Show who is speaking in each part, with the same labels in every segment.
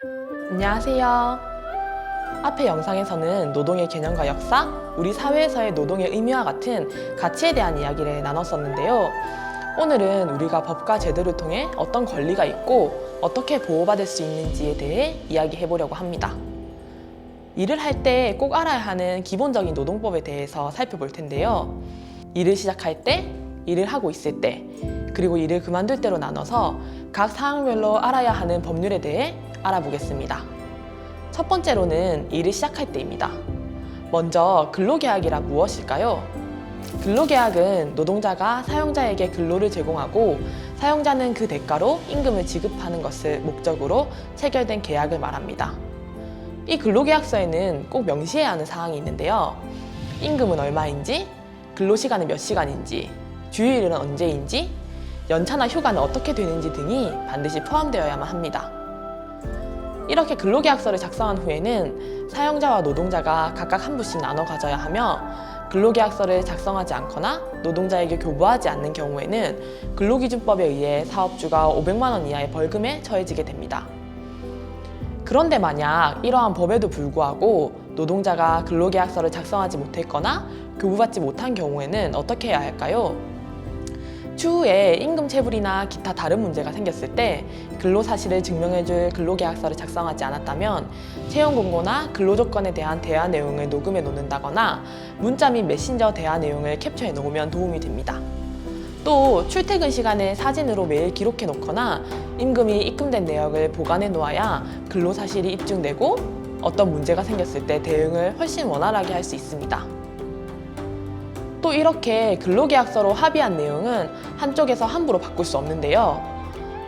Speaker 1: 안녕하세요. 앞의 영상에서는 노동의 개념과 역사, 우리 사회에서의 노동의 의미와 같은 가치에 대한 이야기를 나눴었는데요. 오늘은 우리가 법과 제도를 통해 어떤 권리가 있고 어떻게 보호받을 수 있는지에 대해 이야기해 보려고 합니다. 일을 할 때 꼭 알아야 하는 기본적인 노동법에 대해서 살펴볼 텐데요. 일을 시작할 때, 일을 하고 있을 때, 그리고 일을 그만둘 때로 나눠서 각 상황별로 알아야 하는 법률에 대해 알아보겠습니다. 첫 번째로는 일을 시작할 때입니다. 먼저 근로계약이란 무엇일까요? 근로계약은 노동자가 사용자에게 근로를 제공하고 사용자는 그 대가로 임금을 지급하는 것을 목적으로 체결된 계약을 말합니다. 이 근로계약서에는 꼭 명시해야 하는 사항이 있는데요. 임금은 얼마인지, 근로시간은 몇 시간인지, 주휴일은 언제인지, 연차나 휴가는 어떻게 되는지 등이 반드시 포함되어야만 합니다. 이렇게 근로계약서를 작성한 후에는 사용자와 노동자가 각각 한 부씩 나눠 가져야 하며, 근로계약서를 작성하지 않거나 노동자에게 교부하지 않는 경우에는 근로기준법에 의해 사업주가 500만 원 이하의 벌금에 처해지게 됩니다. 그런데 만약 이러한 법에도 불구하고 노동자가 근로계약서를 작성하지 못했거나 교부받지 못한 경우에는 어떻게 해야 할까요? 추후에 임금 체불이나 기타 다른 문제가 생겼을 때 근로사실을 증명해줄 근로계약서를 작성하지 않았다면 채용공고나 근로조건에 대한 대화 내용을 녹음해 놓는다거나 문자 및 메신저 대화 내용을 캡처해 놓으면 도움이 됩니다. 또 출퇴근 시간을 사진으로 매일 기록해 놓거나 임금이 입금된 내역을 보관해 놓아야 근로사실이 입증되고 어떤 문제가 생겼을 때 대응을 훨씬 원활하게 할 수 있습니다. 또 이렇게 근로계약서로 합의한 내용은 한쪽에서 함부로 바꿀 수 없는데요.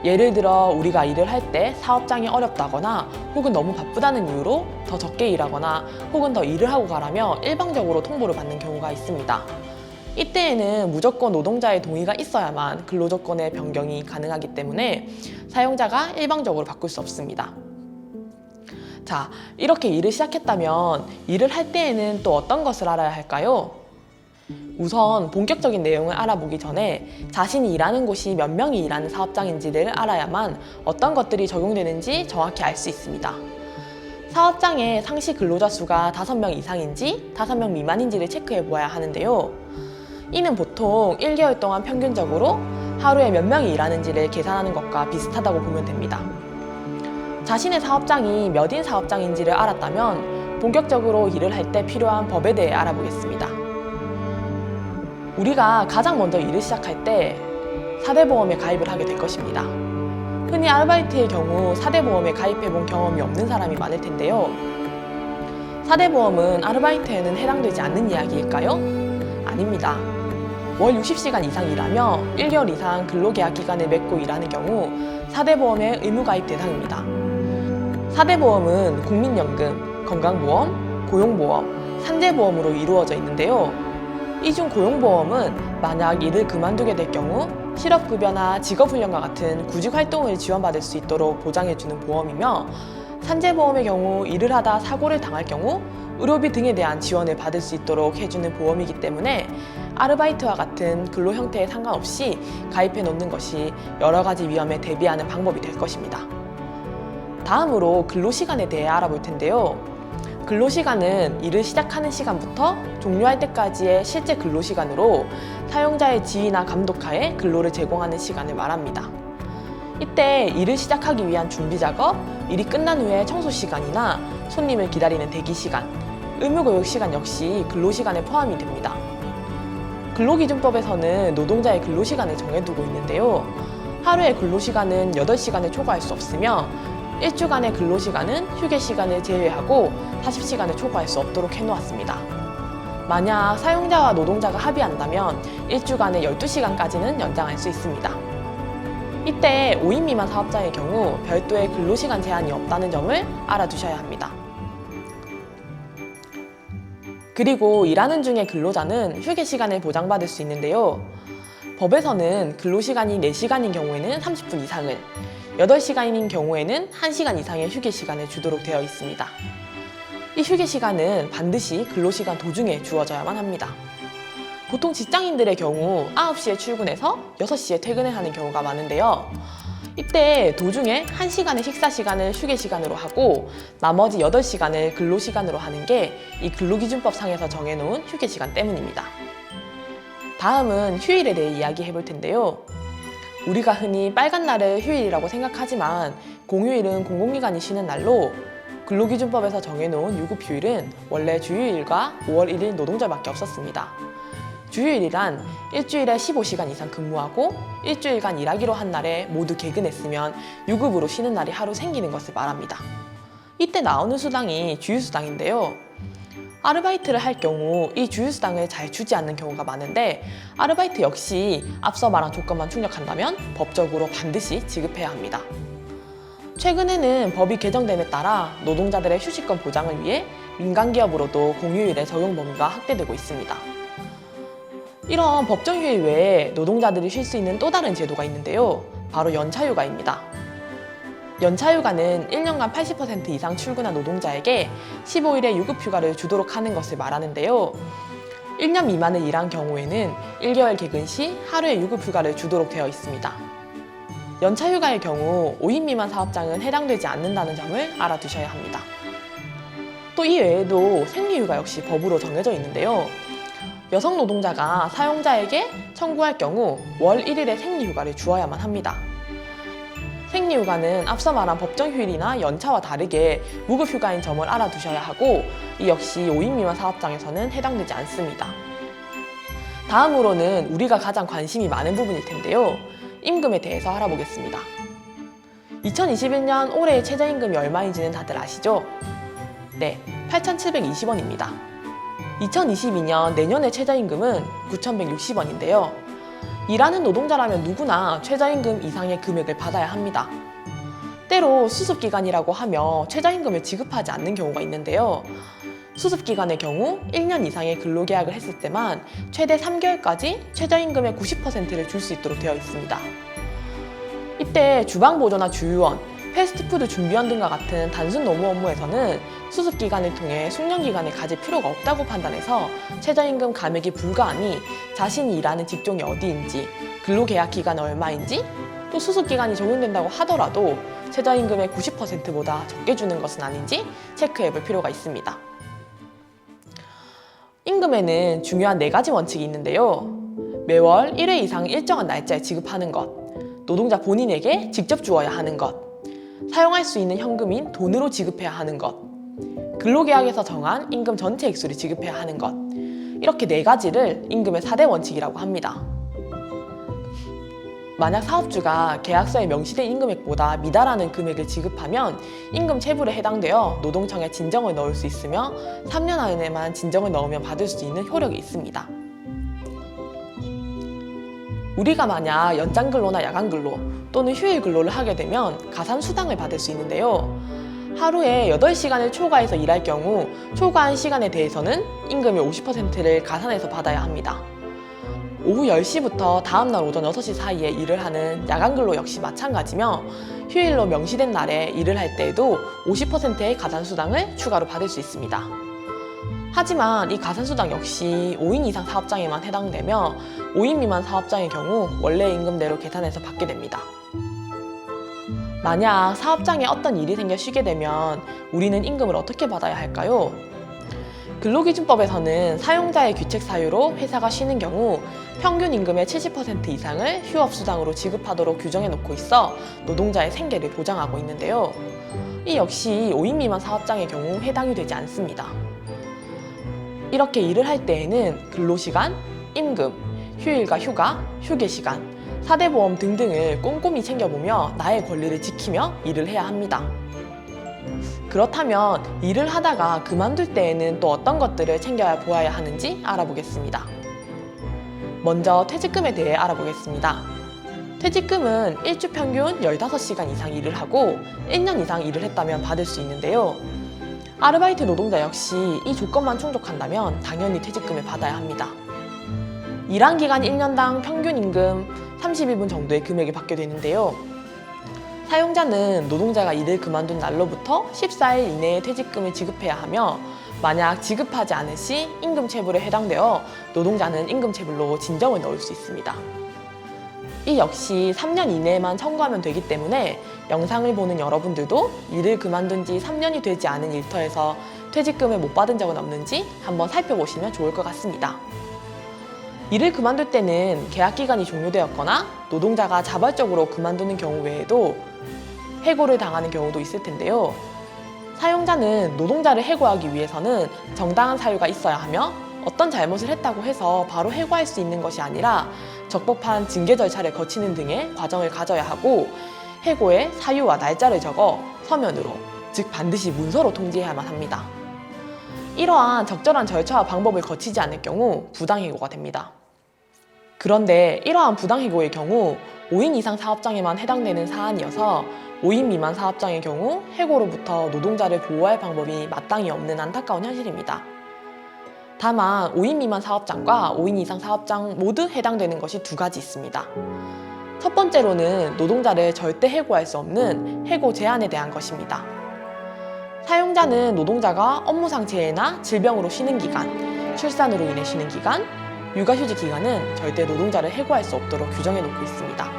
Speaker 1: 예를 들어 우리가 일을 할 때 사업장이 어렵다거나 혹은 너무 바쁘다는 이유로 더 적게 일하거나 혹은 더 일을 하고 가라며 일방적으로 통보를 받는 경우가 있습니다. 이때에는 무조건 노동자의 동의가 있어야만 근로조건의 변경이 가능하기 때문에 사용자가 일방적으로 바꿀 수 없습니다. 자, 이렇게 일을 시작했다면 일을 할 때에는 또 어떤 것을 알아야 할까요? 우선 본격적인 내용을 알아보기 전에 자신이 일하는 곳이 몇 명이 일하는 사업장인지를 알아야만 어떤 것들이 적용되는지 정확히 알 수 있습니다. 사업장의 상시 근로자 수가 5명 이상인지 5명 미만인지를 체크해 보아야 하는데요. 이는 보통 1개월 동안 평균적으로 하루에 몇 명이 일하는지를 계산하는 것과 비슷하다고 보면 됩니다. 자신의 사업장이 몇인 사업장인지를 알았다면 본격적으로 일을 할 때 필요한 법에 대해 알아보겠습니다. 우리가 가장 먼저 일을 시작할 때 4대 보험에 가입을 하게 될 것입니다. 흔히 아르바이트의 경우 4대 보험에 가입해 본 경험이 없는 사람이 많을 텐데요. 4대 보험은 아르바이트에는 해당되지 않는 이야기일까요? 아닙니다. 월 60시간 이상 일하며 1개월 이상 근로계약 기간을 맺고 일하는 경우 4대 보험의 의무 가입 대상입니다. 4대 보험은 국민연금, 건강보험, 고용보험, 산재보험으로 이루어져 있는데요. 이 중 고용보험은 만약 일을 그만두게 될 경우 실업급여나 직업훈련과 같은 구직활동을 지원받을 수 있도록 보장해주는 보험이며, 산재보험의 경우 일을 하다 사고를 당할 경우 의료비 등에 대한 지원을 받을 수 있도록 해주는 보험이기 때문에 아르바이트와 같은 근로 형태에 상관없이 가입해 놓는 것이 여러 가지 위험에 대비하는 방법이 될 것입니다. 다음으로 근로시간에 대해 알아볼 텐데요. 근로시간은 일을 시작하는 시간부터 종료할 때까지의 실제 근로시간으로 사용자의 지휘나 감독하에 근로를 제공하는 시간을 말합니다. 이때 일을 시작하기 위한 준비 작업, 일이 끝난 후에 청소 시간이나 손님을 기다리는 대기 시간, 의무교육 시간 역시 근로시간에 포함이 됩니다. 근로기준법에서는 노동자의 근로시간을 정해두고 있는데요. 하루의 근로시간은 8시간을 초과할 수 없으며 1주간의 근로시간은 휴게시간을 제외하고 40시간을 초과할 수 없도록 해놓았습니다. 만약 사용자와 노동자가 합의한다면 1주간에 12시간까지는 연장할 수 있습니다. 이때 5인 미만 사업장의 경우 별도의 근로시간 제한이 없다는 점을 알아두셔야 합니다. 그리고 일하는 중에 근로자는 휴게시간을 보장받을 수 있는데요. 법에서는 근로시간이 4시간인 경우에는 30분 이상을, 8시간인 경우에는 1시간 이상의 휴게시간을 주도록 되어 있습니다. 이 휴게시간은 반드시 근로시간 도중에 주어져야만 합니다. 보통 직장인들의 경우 9시에 출근해서 6시에 퇴근을 하는 경우가 많은데요. 이때 도중에 1시간의 식사 시간을 휴게 시간으로 하고 나머지 8시간을 근로 시간으로 하는 게 이 근로기준법 상에서 정해놓은 휴게 시간 때문입니다. 다음은 휴일에 대해 이야기해 볼 텐데요. 우리가 흔히 빨간 날을 휴일이라고 생각하지만 공휴일은 공공기관이 쉬는 날로 근로기준법에서 정해놓은 유급휴일은 원래 주휴일과 5월 1일 노동절밖에 없었습니다. 주휴일이란 일주일에 15시간 이상 근무하고 일주일간 일하기로 한 날에 모두 개근했으면 유급으로 쉬는 날이 하루 생기는 것을 말합니다. 이때 나오는 수당이 주휴수당인데요. 아르바이트를 할 경우 이 주휴수당을 잘 주지 않는 경우가 많은데 아르바이트 역시 앞서 말한 조건만 충족한다면 법적으로 반드시 지급해야 합니다. 최근에는 법이 개정됨에 따라 노동자들의 휴식권 보장을 위해 민간기업으로도 공휴일의 적용 범위가 확대되고 있습니다. 이런 법정휴일 외에 노동자들이 쉴 수 있는 또 다른 제도가 있는데요. 바로 연차휴가입니다. 연차휴가는 1년간 80% 이상 출근한 노동자에게 15일의 유급휴가를 주도록 하는 것을 말하는데요. 1년 미만을 일한 경우에는 1개월 개근 시 하루의 유급휴가를 주도록 되어 있습니다. 연차휴가의 경우 5인 미만 사업장은 해당되지 않는다는 점을 알아두셔야 합니다. 또 이 외에도 생리휴가 역시 법으로 정해져 있는데요. 여성 노동자가 사용자에게 청구할 경우 월 1일의 생리휴가를 주어야만 합니다. 생리휴가는 앞서 말한 법정휴일이나 연차와 다르게 무급휴가인 점을 알아두셔야 하고 이 역시 5인 미만 사업장에서는 해당되지 않습니다. 다음으로는 우리가 가장 관심이 많은 부분일 텐데요. 임금에 대해서 알아보겠습니다. 2021년 올해의 최저임금이 얼마인지는 다들 아시죠? 네, 8,720원입니다. 2022년 내년의 최저임금은 9,160원인데요. 일하는 노동자라면 누구나 최저임금 이상의 금액을 받아야 합니다. 때로 수습기간이라고 하며 최저임금을 지급하지 않는 경우가 있는데요. 수습기간의 경우 1년 이상의 근로계약을 했을 때만 최대 3개월까지 최저임금의 90%를 줄 수 있도록 되어 있습니다. 이때 주방보조나 주유원, 패스트푸드 준비원 등과 같은 단순 노무 업무에서는 수습기간을 통해 숙련기간을 가질 필요가 없다고 판단해서 최저임금 감액이 불가하니 자신이 일하는 직종이 어디인지, 근로계약기간 얼마인지, 또 수습기간이 적용된다고 하더라도 최저임금의 90%보다 적게 주는 것은 아닌지 체크해볼 필요가 있습니다. 임금에는 중요한 4가지 원칙이 있는데요. 매월 1회 이상 일정한 날짜에 지급하는 것, 노동자 본인에게 직접 주어야 하는 것, 사용할 수 있는 현금인 돈으로 지급해야 하는 것, 근로계약에서 정한 임금 전체 액수를 지급해야 하는 것, 이렇게 4가지를 임금의 4대 원칙이라고 합니다. 만약 사업주가 계약서에 명시된 임금액보다 미달하는 금액을 지급하면 임금 체불에 해당되어 노동청에 진정을 넣을 수 있으며 3년 안에만 진정을 넣으면 받을 수 있는 효력이 있습니다. 우리가 만약 연장근로나 야간근로 또는 휴일 근로를 하게 되면 가산수당을 받을 수 있는데요. 하루에 8시간을 초과해서 일할 경우 초과한 시간에 대해서는 임금의 50%를 가산해서 받아야 합니다. 오후 10시부터 다음날 오전 6시 사이에 일을 하는 야간근로 역시 마찬가지며 휴일로 명시된 날에 일을 할 때에도 50%의 가산수당을 추가로 받을 수 있습니다. 하지만 이 가산수당 역시 5인 이상 사업장에만 해당되며 5인 미만 사업장의 경우 원래 임금대로 계산해서 받게 됩니다. 만약 사업장에 어떤 일이 생겨 쉬게 되면 우리는 임금을 어떻게 받아야 할까요? 근로기준법에서는 사용자의 규책 사유로 회사가 쉬는 경우 평균 임금의 70% 이상을 휴업수당으로 지급하도록 규정해 놓고 있어 노동자의 생계를 보장하고 있는데요. 이 역시 5인 미만 사업장의 경우 해당이 되지 않습니다. 이렇게 일을 할 때에는 근로시간, 임금, 휴일과 휴가, 휴게시간, 4대 보험 등등을 꼼꼼히 챙겨보며 나의 권리를 지키며 일을 해야 합니다. 그렇다면 일을 하다가 그만둘 때에는 또 어떤 것들을 챙겨야 보아야 하는지 알아보겠습니다. 먼저 퇴직금에 대해 알아보겠습니다. 퇴직금은 일주 평균 15시간 이상 일을 하고 1년 이상 일을 했다면 받을 수 있는데요. 아르바이트 노동자 역시 이 조건만 충족한다면 당연히 퇴직금을 받아야 합니다. 일한 기간 1년당 평균 임금 32분 정도의 금액을 받게 되는데요. 사용자는 노동자가 일을 그만둔 날로부터 14일 이내에 퇴직금을 지급해야 하며 만약 지급하지 않을 시 임금 체불에 해당되어 노동자는 임금 체불로 진정을 넣을 수 있습니다. 이 역시 3년 이내에만 청구하면 되기 때문에 영상을 보는 여러분들도 일을 그만둔 지 3년이 되지 않은 일터에서 퇴직금을 못 받은 적은 없는지 한번 살펴보시면 좋을 것 같습니다. 일을 그만둘 때는 계약 기간이 종료되었거나 노동자가 자발적으로 그만두는 경우 외에도 해고를 당하는 경우도 있을 텐데요. 사용자는 노동자를 해고하기 위해서는 정당한 사유가 있어야 하며 어떤 잘못을 했다고 해서 바로 해고할 수 있는 것이 아니라 적법한 징계 절차를 거치는 등의 과정을 가져야 하고 해고의 사유와 날짜를 적어 서면으로, 즉 반드시 문서로 통지해야만 합니다. 이러한 적절한 절차와 방법을 거치지 않을 경우 부당해고가 됩니다. 그런데 이러한 부당해고의 경우 5인 이상 사업장에만 해당되는 사안이어서 5인 미만 사업장의 경우 해고로부터 노동자를 보호할 방법이 마땅히 없는 안타까운 현실입니다. 다만 5인 미만 사업장과 5인 이상 사업장 모두 해당되는 것이 두 가지 있습니다. 첫 번째로는 노동자를 절대 해고할 수 없는 해고 제한에 대한 것입니다. 사용자는 노동자가 업무상 재해나 질병으로 쉬는 기간, 출산으로 인해 쉬는 기간, 육아휴직 기간은 절대 노동자를 해고할 수 없도록 규정해 놓고 있습니다.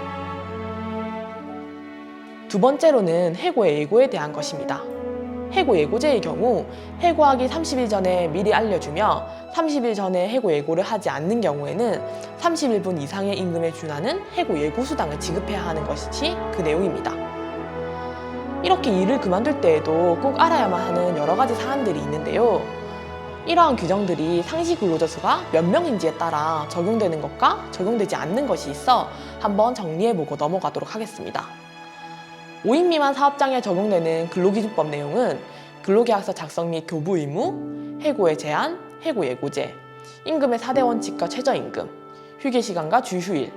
Speaker 1: 두 번째로는 해고 예고에 대한 것입니다. 해고 예고제의 경우 해고하기 30일 전에 미리 알려주며 30일 전에 해고 예고를 하지 않는 경우에는 31분 이상의 임금에 준하는 해고 예고 수당을 지급해야 하는 것이 그 내용입니다. 이렇게 일을 그만둘 때에도 꼭 알아야만 하는 여러 가지 사안들이 있는데요. 이러한 규정들이 상시 근로자 수가 몇 명인지에 따라 적용되는 것과 적용되지 않는 것이 있어 한번 정리해보고 넘어가도록 하겠습니다. 5인 미만 사업장에 적용되는 근로기준법 내용은 근로계약서 작성 및 교부 의무, 해고의 제한, 해고 예고제, 임금의 4대 원칙과 최저임금, 휴게시간과 주휴일,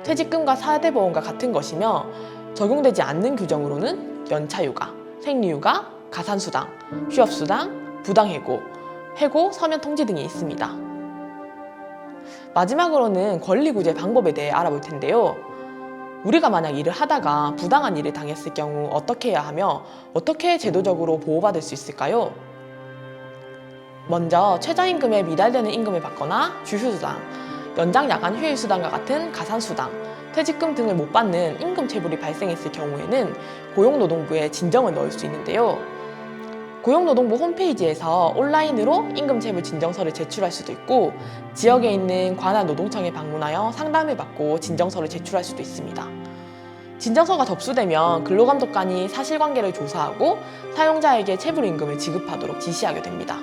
Speaker 1: 퇴직금과 4대 보험과 같은 것이며 적용되지 않는 규정으로는 연차휴가, 생리휴가, 가산수당, 휴업수당, 부당해고, 해고 서면 통지 등이 있습니다. 마지막으로는 권리구제 방법에 대해 알아볼 텐데요. 우리가 만약 일을 하다가 부당한 일을 당했을 경우 어떻게 해야 하며 어떻게 제도적으로 보호받을 수 있을까요? 먼저 최저임금에 미달되는 임금을 받거나 주휴수당, 연장 야간 휴일수당과 같은 가산수당, 퇴직금 등을 못 받는 임금체불이 발생했을 경우에는 고용노동부에 진정을 넣을 수 있는데요. 고용노동부 홈페이지에서 온라인으로 임금체불 진정서를 제출할 수도 있고 지역에 있는 관할 노동청에 방문하여 상담을 받고 진정서를 제출할 수도 있습니다. 진정서가 접수되면 근로감독관이 사실관계를 조사하고 사용자에게 체불임금을 지급하도록 지시하게 됩니다.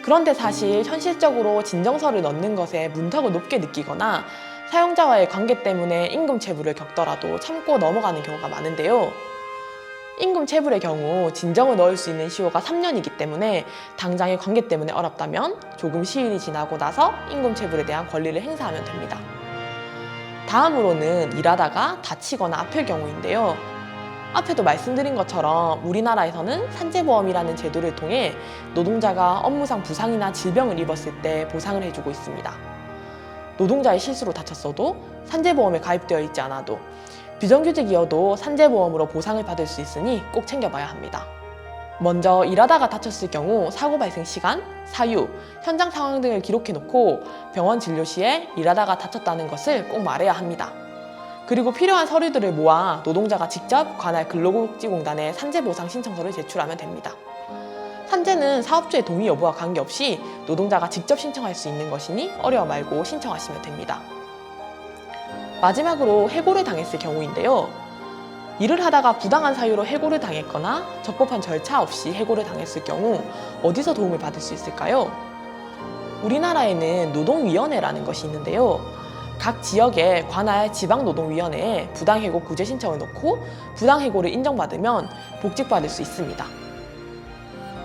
Speaker 1: 그런데 사실 현실적으로 진정서를 넣는 것에 문턱을 높게 느끼거나 사용자와의 관계 때문에 임금체불을 겪더라도 참고 넘어가는 경우가 많은데요. 임금체불의 경우 진정을 넣을 수 있는 시효가 3년이기 때문에 당장의 관계 때문에 어렵다면 조금 시일이 지나고 나서 임금체불에 대한 권리를 행사하면 됩니다. 다음으로는 일하다가 다치거나 아플 경우인데요. 앞에도 말씀드린 것처럼 우리나라에서는 산재보험이라는 제도를 통해 노동자가 업무상 부상이나 질병을 입었을 때 보상을 해주고 있습니다. 노동자의 실수로 다쳤어도 산재보험에 가입되어 있지 않아도 비정규직이어도 산재보험으로 보상을 받을 수 있으니 꼭 챙겨봐야 합니다. 먼저 일하다가 다쳤을 경우 사고 발생 시간, 사유, 현장 상황 등을 기록해놓고 병원 진료 시에 일하다가 다쳤다는 것을 꼭 말해야 합니다. 그리고 필요한 서류들을 모아 노동자가 직접 관할 근로복지공단에 산재보상 신청서를 제출하면 됩니다. 산재는 사업주의 동의 여부와 관계없이 노동자가 직접 신청할 수 있는 것이니 어려워 말고 신청하시면 됩니다. 마지막으로 해고를 당했을 경우인데요. 일을 하다가 부당한 사유로 해고를 당했거나 적법한 절차 없이 해고를 당했을 경우 어디서 도움을 받을 수 있을까요? 우리나라에는 노동위원회라는 것이 있는데요. 각 지역의 관할 지방노동위원회에 부당해고 구제 신청을 넣고 부당해고를 인정받으면 복직받을 수 있습니다.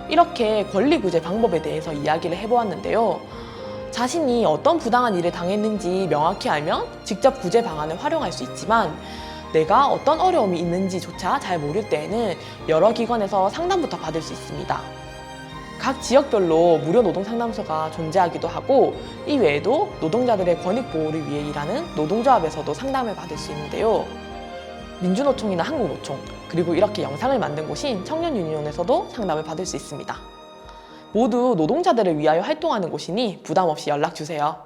Speaker 1: 이렇게 권리구제 방법에 대해서 이야기를 해보았는데요. 자신이 어떤 부당한 일을 당했는지 명확히 알면 직접 구제 방안을 활용할 수 있지만 내가 어떤 어려움이 있는지조차 잘 모를 때에는 여러 기관에서 상담부터 받을 수 있습니다. 각 지역별로 무료 노동상담소가 존재하기도 하고 이 외에도 노동자들의 권익 보호를 위해 일하는 노동조합에서도 상담을 받을 수 있는데요. 민주노총이나 한국노총, 그리고 이렇게 영상을 만든 곳인 청년유니온에서도 상담을 받을 수 있습니다. 모두 노동자들을 위하여 활동하는 곳이니 부담 없이 연락 주세요.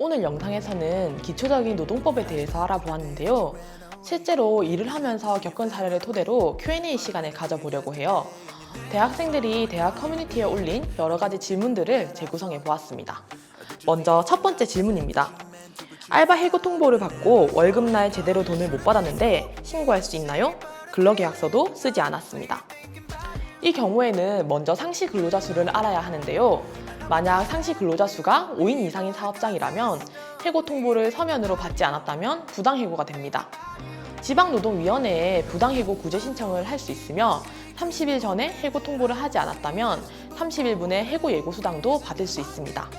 Speaker 1: 오늘 영상에서는 기초적인 노동법에 대해서 알아보았는데요. 실제로 일을 하면서 겪은 사례를 토대로 Q&A 시간을 가져보려고 해요. 대학생들이 대학 커뮤니티에 올린 여러 가지 질문들을 재구성해 보았습니다. 먼저 첫 번째 질문입니다. 알바 해고 통보를 받고 월급날 제대로 돈을 못 받았는데 신고할 수 있나요? 근로계약서도 쓰지 않았습니다. 이 경우에는 먼저 상시 근로자 수를 알아야 하는데요. 만약 상시 근로자 수가 5인 이상인 사업장이라면 해고 통보를 서면으로 받지 않았다면 부당해고가 됩니다. 지방노동위원회에 부당해고 구제 신청을 할 수 있으며 30일 전에 해고 통보를 하지 않았다면 30일분의 해고 예고 수당도 받을 수 있습니다.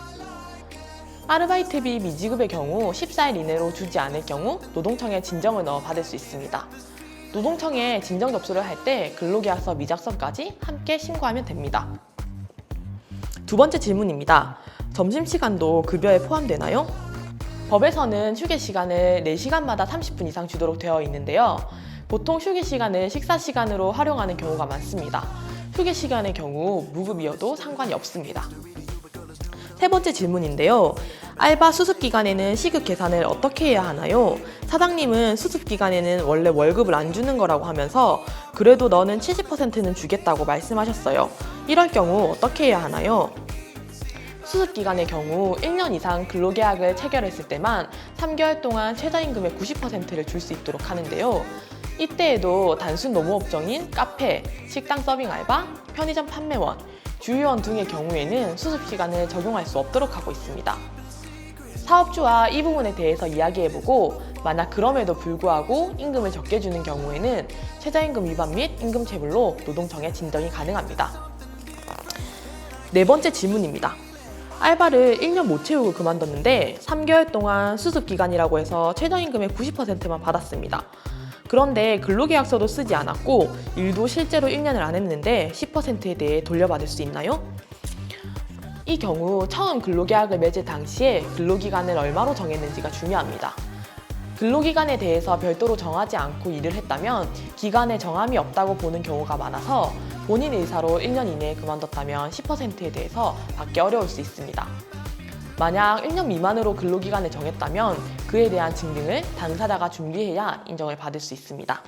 Speaker 1: 아르바이트비 미지급의 경우 14일 이내로 주지 않을 경우 노동청에 진정을 넣어 받을 수 있습니다. 노동청에 진정 접수를 할 때 근로계약서 미작성까지 함께 신고하면 됩니다. 두 번째 질문입니다. 점심시간도 급여에 포함되나요? 법에서는 휴게 시간을 4시간마다 30분 이상 주도록 되어 있는데요. 보통 휴게 시간을 식사 시간으로 활용하는 경우가 많습니다. 휴게 시간의 경우 무급이어도 상관이 없습니다. 세 번째 질문인데요. 알바 수습 기간에는 시급 계산을 어떻게 해야 하나요? 사장님은 수습 기간에는 원래 월급을 안 주는 거라고 하면서 그래도 너는 70%는 주겠다고 말씀하셨어요. 이럴 경우 어떻게 해야 하나요? 수습 기간의 경우 1년 이상 근로계약을 체결했을 때만 3개월 동안 최저임금의 90%를 줄 수 있도록 하는데요. 이때에도 단순 노무업종인 카페, 식당 서빙 알바, 편의점 판매원, 주유원 등의 경우에는 수습 기간을 적용할 수 없도록 하고 있습니다. 사업주와 이 부분에 대해서 이야기해보고 만약 그럼에도 불구하고 임금을 적게 주는 경우에는 최저임금 위반 및 임금체불로 노동청에 진정이 가능합니다. 네 번째 질문입니다. 알바를 1년 못 채우고 그만뒀는데 3개월 동안 수습기간이라고 해서 최저임금의 90%만 받았습니다. 그런데 근로계약서도 쓰지 않았고 일도 실제로 1년을 안 했는데 10%에 대해 돌려받을 수 있나요? 이 경우 처음 근로계약을 맺을 당시에 근로기간을 얼마로 정했는지가 중요합니다. 근로기간에 대해서 별도로 정하지 않고 일을 했다면 기간에 정함이 없다고 보는 경우가 많아서 본인 의사로 1년 이내에 그만뒀다면 10%에 대해서 받기 어려울 수 있습니다. 만약 1년 미만으로 근로기간을 정했다면 그에 대한 증빙을 당사자가 준비해야 인정을 받을 수 있습니다.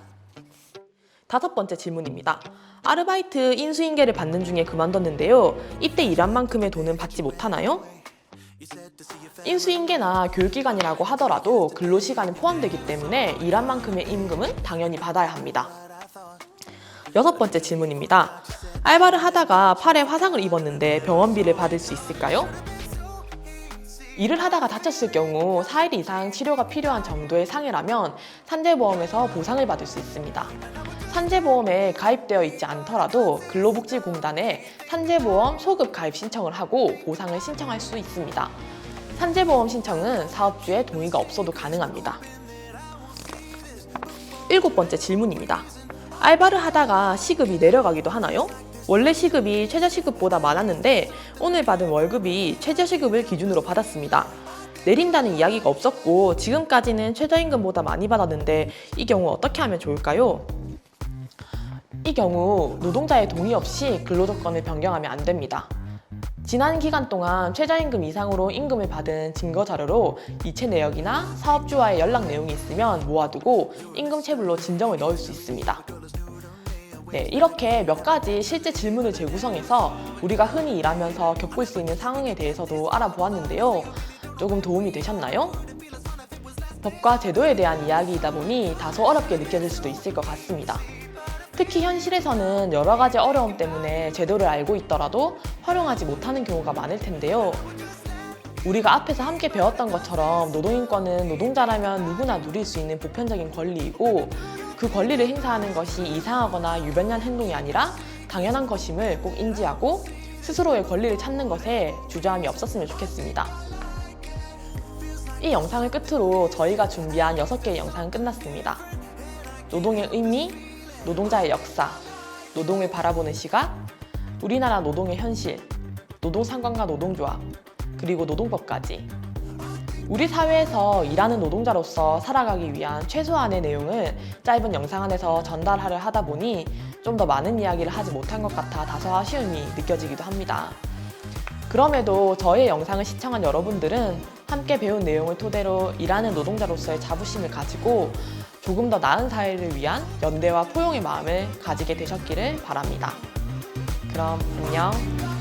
Speaker 1: 다섯 번째 질문입니다. 아르바이트 인수인계를 받는 중에 그만뒀는데요. 이때 일한 만큼의 돈은 받지 못하나요? 인수인계나 교육기간이라고 하더라도 근로시간이 포함되기 때문에 일한 만큼의 임금은 당연히 받아야 합니다. 여섯 번째 질문입니다. 알바를 하다가 팔에 화상을 입었는데 병원비를 받을 수 있을까요? 일을 하다가 다쳤을 경우 4일 이상 치료가 필요한 정도의 상해라면 산재보험에서 보상을 받을 수 있습니다. 산재보험에 가입되어 있지 않더라도 근로복지공단에 산재보험 소급 가입 신청을 하고 보상을 신청할 수 있습니다. 산재보험 신청은 사업주의 동의가 없어도 가능합니다. 일곱 번째 질문입니다. 알바를 하다가 시급이 내려가기도 하나요? 원래 시급이 최저시급보다 많았는데 오늘 받은 월급이 최저시급을 기준으로 받았습니다. 내린다는 이야기가 없었고 지금까지는 최저임금보다 많이 받았는데 이 경우 어떻게 하면 좋을까요? 이 경우 노동자의 동의 없이 근로조건을 변경하면 안 됩니다. 지난 기간 동안 최저임금 이상으로 임금을 받은 증거자료로 이체 내역이나 사업주와의 연락 내용이 있으면 모아두고 임금체불로 진정을 넣을 수 있습니다. 네, 이렇게 몇 가지 실제 질문을 재구성해서 우리가 흔히 일하면서 겪을 수 있는 상황에 대해서도 알아보았는데요. 조금 도움이 되셨나요? 법과 제도에 대한 이야기이다 보니 다소 어렵게 느껴질 수도 있을 것 같습니다. 특히 현실에서는 여러 가지 어려움 때문에 제도를 알고 있더라도 활용하지 못하는 경우가 많을 텐데요. 우리가 앞에서 함께 배웠던 것처럼 노동인권은 노동자라면 누구나 누릴 수 있는 보편적인 권리이고 그 권리를 행사하는 것이 이상하거나 유별난 행동이 아니라 당연한 것임을 꼭 인지하고 스스로의 권리를 찾는 것에 주저함이 없었으면 좋겠습니다. 이 영상을 끝으로 저희가 준비한 6개의 영상은 끝났습니다. 노동의 의미, 노동자의 역사, 노동을 바라보는 시각, 우리나라 노동의 현실, 노동상관과 노동조합, 그리고 노동법까지 우리 사회에서 일하는 노동자로서 살아가기 위한 최소한의 내용을 짧은 영상 안에서 전달하려 하다 보니 좀 더 많은 이야기를 하지 못한 것 같아 다소 아쉬움이 느껴지기도 합니다. 그럼에도 저의 영상을 시청한 여러분들은 함께 배운 내용을 토대로 일하는 노동자로서의 자부심을 가지고 조금 더 나은 사회를 위한 연대와 포용의 마음을 가지게 되셨기를 바랍니다. 그럼 안녕.